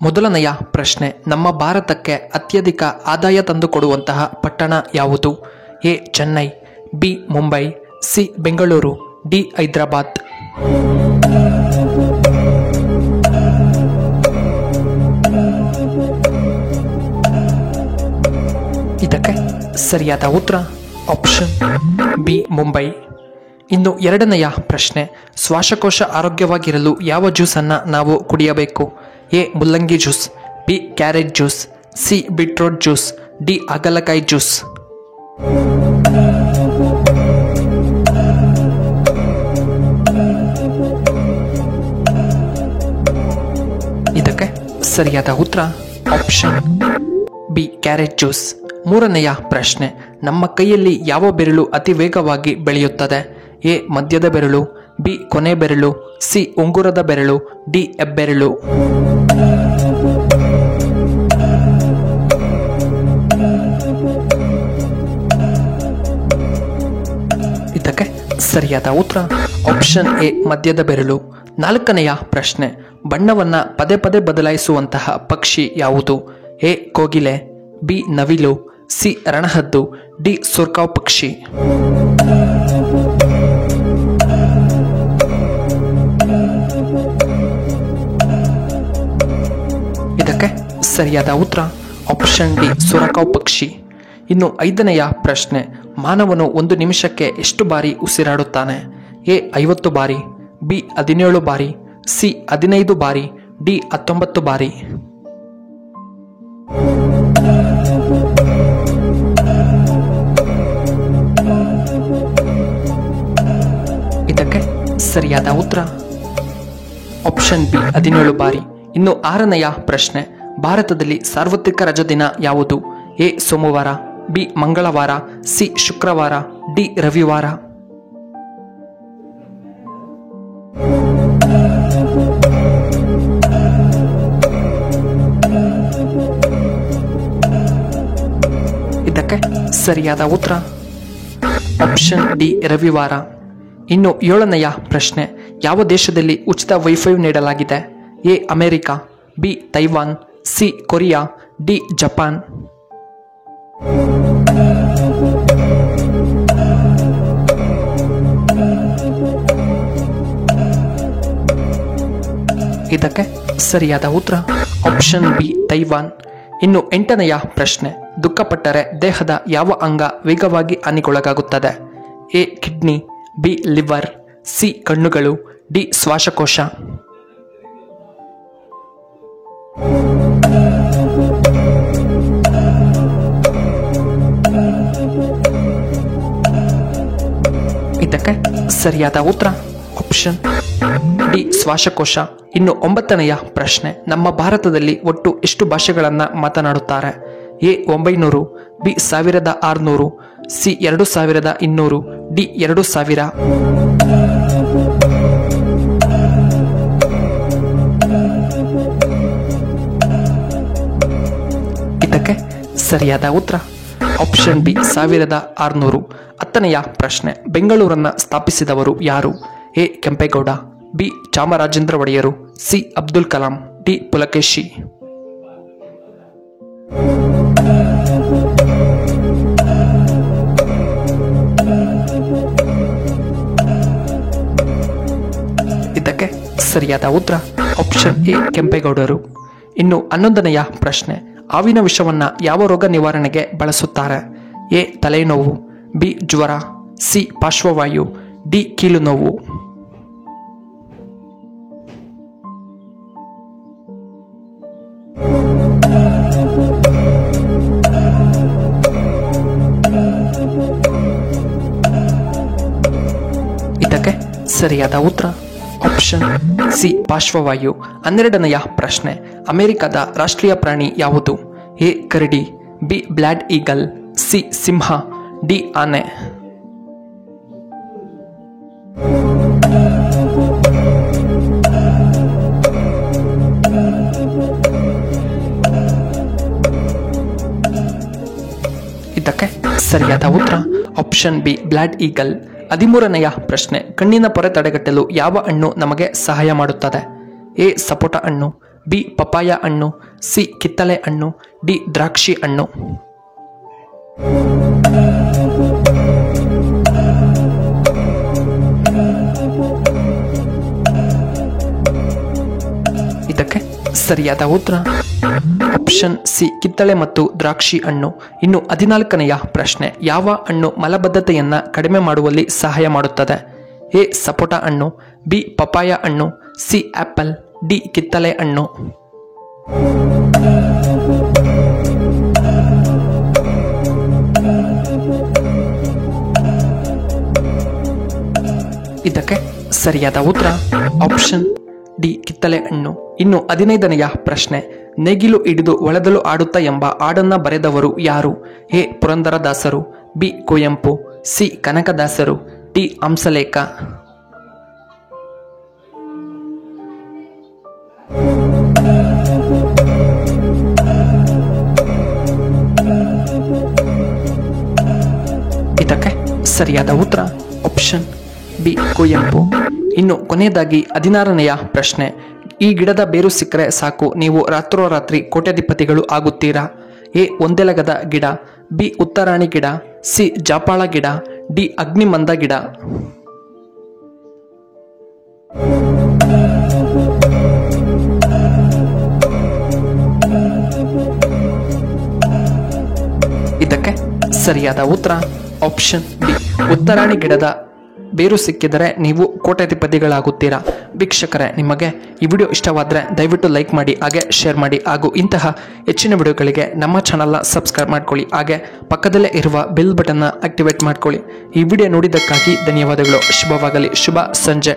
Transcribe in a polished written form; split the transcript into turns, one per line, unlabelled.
ಮೊದಲನೆಯ ಪ್ರಶ್ನೆ, ನಮ್ಮ ಭಾರತಕ್ಕೆ ಅತ್ಯಧಿಕ ಆದಾಯ ತಂದುಕೊಡುವಂತಹ ಪಟ್ಟಣ ಯಾವುದು? A Chennai, B Mumbai, C Bengaluru, D Hyderabad. ಇದಕ್ಕೆ ಸರಿಯಾದ ಉತ್ತರ ಆಪ್ಷನ್ ಬಿ ಮುಂಬೈ. ಇನ್ನು ಎರಡನೆಯ ಪ್ರಶ್ನೆ, ಶ್ವಾಸಕೋಶ ಆರೋಗ್ಯವಾಗಿರಲು ಯಾವ ಜ್ಯೂಸನ್ನು ನಾವು ಕುಡಿಯಬೇಕು? ಎ ಮುಲ್ಲಂಗಿ juice, B carrot juice, C beetroot juice, D ಹಾಗಲಕಾಯಿ ಜ್ಯೂಸ್. ಇದಕ್ಕೆ ಸರಿಯಾದ ಉತ್ತರ ಆಪ್ಷನ್ ಬಿ ಕ್ಯಾರೆಟ್ ಜ್ಯೂಸ್. ಮೂರನೆಯ ಪ್ರಶ್ನೆ, ನಮ್ಮ ಕೈಯಲ್ಲಿ ಯಾವ ಬೆರಳು ಅತಿ ವೇಗವಾಗಿ ಬೆಳೆಯುತ್ತದೆ? ಎ ಮಧ್ಯದ ಬೆರಳು, ಬಿ ಕೊನೆ ಬೆರಳು, ಸಿ ಉಂಗುರದ ಬೆರಳು, ಡಿ ಹೆಬ್ಬೆರಳು. ಇದಕ್ಕೆ ಸರಿಯಾದ ಉತ್ತರ ಆಪ್ಷನ್ ಎ ಮಧ್ಯದ ಬೆರಳು. ನಾಲ್ಕನೆಯ ಪ್ರಶ್ನೆ, ಬಣ್ಣವನ್ನ ಪದೇ ಪದೇ ಬದಲಾಯಿಸುವಂತಹ ಪಕ್ಷಿ ಯಾವುದು? ಎ ಕೋಗಿಲೆ, ಬಿ ನವಿಲು, ಸಿ ರಣಹದ್ದು, ಡಿ ಸುರ್ಕಾವ್ ಪಕ್ಷಿ. ಇದಕ್ಕೆ ಸರಿಯಾದ ಉತ್ತರ ಆಪ್ಷನ್ ಡಿ ಸುರಕಾವ್ ಪಕ್ಷಿ. ಇನ್ನು ಐದನೆಯ ಪ್ರಶ್ನೆ, ಮಾನವನು ಒಂದು ನಿಮಿಷಕ್ಕೆ ಎಷ್ಟು ಬಾರಿ ಉಸಿರಾಡುತ್ತಾನೆ? ಎ 50 ಬಾರಿ, ಬಿ 17 ಬಾರಿ, ಸಿ 15 ಬಾರಿ, ಡಿ 19 ಬಾರಿ. ಇದಕ್ಕೆ ಸರಿಯಾದ ಉತ್ತರ ಆಪ್ಷನ್ ಬಿ 17 ಬಾರಿ. ಇನ್ನು ಆರನೆಯ ಪ್ರಶ್ನೆ, ಭಾರತದಲ್ಲಿ ಸಾರ್ವತ್ರಿಕ ರಜಾದಿನ ಯಾವುದು? ಎ ಸೋಮವಾರ, ಬಿ ಮಂಗಳವಾರ, ಸಿ ಶುಕ್ರವಾರ, ಡಿ ರವಿವಾರ. ಇದಕ್ಕೆ ಸರಿಯಾದ ಉತ್ತರ ಆಪ್ಷನ್ ಡಿ ರವಿವಾರ. ಇನ್ನು ಏಳನೆಯ ಪ್ರಶ್ನೆ, ಯಾವ ದೇಶದಲ್ಲಿ ಉಚಿತ ವೈಫೈ ನೀಡಲಾಗಿದೆ? A America, B Taiwan, C Korea, D Japan. ಇದಕ್ಕೆ ಸರಿಯಾದ ಉತ್ತರ ಆಪ್ಷನ್ ಬಿ ತೈವಾನ್. ಇನ್ನು ಎಂಟನೆಯ ಪ್ರಶ್ನೆ, ದುಃಖಪಟ್ಟರೆ ದೇಹದ ಯಾವ ಅಂಗ ವೇಗವಾಗಿ ಹಾನಿಗೊಳಗಾಗುತ್ತದೆ? A kidney, B liver, C ಕಣ್ಣುಗಳು, ಡಿ ಶ್ವಾಸಕೋಶ. ಇದಕ್ಕೆ ಸರಿಯಾದ ಉತ್ತರ ಆಪ್ಷನ್ ಡಿ ಶ್ವಾಸಕೋಶ. ಇನ್ನು ಒಂಬತ್ತನೆಯ ಪ್ರಶ್ನೆ, ನಮ್ಮ ಭಾರತದಲ್ಲಿ ಒಟ್ಟು ಎಷ್ಟು ಭಾಷೆಗಳನ್ನು ಮಾತನಾಡುತ್ತಾರೆ? A 900, B 1600, C 2200, D 2000. ಇದಕ್ಕೆ ಸರಿಯಾದ ಉತ್ತರ ಆಪ್ಷನ್ ಬಿ 1600. ಹತ್ತನೆಯ ಪ್ರಶ್ನೆ, ಬೆಂಗಳೂರನ್ನು ಸ್ಥಾಪಿಸಿದವರು ಯಾರು? ಎ ಕೆಂಪೇಗೌಡ, ಬಿ ಚಾಮರಾಜೇಂದ್ರ ಒಡೆಯರು, ಸಿ ಅಬ್ದುಲ್ ಕಲಾಂ, ಡಿ ಪುಲಕೇಶಿ. ಇದಕ್ಕೆ ಸರಿಯಾದ ಉತ್ತರ ಆಪ್ಷನ್ ಎ ಕೆಂಪೇಗೌಡರು. ಇನ್ನು 11ನೆಯ ಪ್ರಶ್ನೆ, ಹಾವಿನ ವಿಷವನ್ನ ಯಾವ ರೋಗ ನಿವಾರಣೆಗೆ ಬಳಸುತ್ತಾರೆ? ಎ ತಲೆನೋವು, ಬಿ ಜ್ವರ, ಸಿ ಪಾರ್ಶ್ವವಾಯು, ಡಿ ಕೀಲು ನೋವು. ಇದಕ್ಕೆ ಸರಿಯಾದ ಉತ್ತರ ಆಪ್ಷನ್ ಸಿ ಪಾರ್ಶ್ವವಾಯು. 12ನೆಯ ಪ್ರಶ್ನೆ, ಅಮೆರಿಕದ ರಾಷ್ಟ್ರೀಯ ಪ್ರಾಣಿ ಯಾವುದು? A Karadi, B blood eagle, C Simha, D ಆನೆ. ಇದಕ್ಕೆ ಸರಿಯಾದ ಉತ್ತರ ಆಪ್ಷನ್ ಬಿ ಬ್ಲಾಡ್ ಈಗಲ್. 13ನೆಯ ಪ್ರಶ್ನೆ, ಕಣ್ಣಿನ ಪೊರೆ ತಡೆಗಟ್ಟಲು ಯಾವ ಹಣ್ಣು ನಮಗೆ ಸಹಾಯ ಮಾಡುತ್ತದೆ? ಎ ಸಪೋಟ ಹಣ್ಣು, ಬಿ ಪಪಾಯ ಹಣ್ಣು, ಸಿ ಕಿತ್ತಳೆ ಹಣ್ಣು, ಡಿ ದ್ರಾಕ್ಷಿ ಹಣ್ಣು. ಇದಕ್ಕೆ ಸರಿಯಾದ ಉತ್ತರ ಆಪ್ಷನ್ ಸಿ ಕಿತ್ತಳೆ ಮತ್ತು ದ್ರಾಕ್ಷಿ ಹಣ್ಣು. ಇನ್ನು 14ನೆಯ ಪ್ರಶ್ನೆ, ಯಾವ ಹಣ್ಣು ಮಲಬದ್ಧತೆಯನ್ನ ಕಡಿಮೆ ಮಾಡುವಲ್ಲಿ ಸಹಾಯ ಮಾಡುತ್ತದೆ? ಎ ಸಪೋಟ ಹಣ್ಣು, ಬಿ ಪಪಾಯ ಹಣ್ಣು, ಸಿ ಆಪಲ್, ಡಿ ಕಿತ್ತಳೆ ಹಣ್ಣು. ಇದಕ್ಕೆ ಸರಿಯಾದ ಉತ್ತರ ಆಪ್ಷನ್ ಡಿ ಕಿತ್ತಳೆ ಹಣ್ಣು. ಇನ್ನು 15ನೆಯ ಪ್ರಶ್ನೆ, ನೇಗಿಲು ಹಿಡಿದು ಒಳೆದಲು ಆಡುತ್ತಾ ಎಂಬ ಹಾಡನ್ನ ಬರೆದವರು ಯಾರು? ಎ ಪುರಂದರದಾಸರು, ಬಿ ಕುವೆಂಪು, ಸಿ ಕನಕದಾಸರು, ಡಿ ಹಂಸಲೇಖ. ಇದಕ್ಕೆ ಸರಿಯಾದ ಉತ್ತರ ಆಪ್ಷನ್ ಬಿ ಕುವೆಂಪು. ಇನ್ನು ಕೊನೆಯದಾಗಿ 16ನೆಯ ಪ್ರಶ್ನೆ, ಈ ಗಿಡದ ಬೇರು ಸಿಕ್ಕರೆ ಸಾಕು ನೀವು ರಾತ್ರೋರಾತ್ರಿ ಕೋಟ್ಯಾಧಿಪತಿಗಳು ಆಗುತ್ತೀರಾ? ಎ ಒಂದೆಲಗದ ಗಿಡ, ಬಿ ಉತ್ತರಾಣಿ ಗಿಡ, ಸಿ ಜಾಪಾಳ ಗಿಡ, ಡಿ ಅಗ್ನಿಮಂದ ಗಿಡ. ಇದಕ್ಕೆ ಸರಿಯಾದ ಉತ್ತರ ಆಪ್ಷನ್ ಬಿ ಉತ್ತರಾಣಿ ಗಿಡದ ಬೇರು ಸಿಕ್ಕಿದರೆ ನೀವು ಕೋಟ್ಯಾಧಿಪತಿಗಳಾಗುತ್ತೀರಾ. ವೀಕ್ಷಕರೇ, ನಿಮಗೆ ಈ ವಿಡಿಯೋ ಇಷ್ಟವಾದರೆ ದಯವಿಟ್ಟು ಲೈಕ್ ಮಾಡಿ, ಹಾಗೆ ಶೇರ್ ಮಾಡಿ, ಹಾಗೂ ಇಂತಹ ಹೆಚ್ಚಿನ ವಿಡಿಯೋಗಳಿಗೆ ನಮ್ಮ ಚಾನಲ್ನ ಸಬ್ಸ್ಕ್ರೈಬ್ ಮಾಡ್ಕೊಳ್ಳಿ, ಹಾಗೆ ಪಕ್ಕದಲ್ಲೇ ಇರುವ ಬೆಲ್ ಬಟನ್ನ ಆಕ್ಟಿವೇಟ್ ಮಾಡ್ಕೊಳ್ಳಿ. ಈ ವಿಡಿಯೋ ನೋಡಿದ್ದಕ್ಕಾಗಿ ಧನ್ಯವಾದಗಳು. ಶುಭವಾಗಲಿ. ಶುಭ ಸಂಜೆ.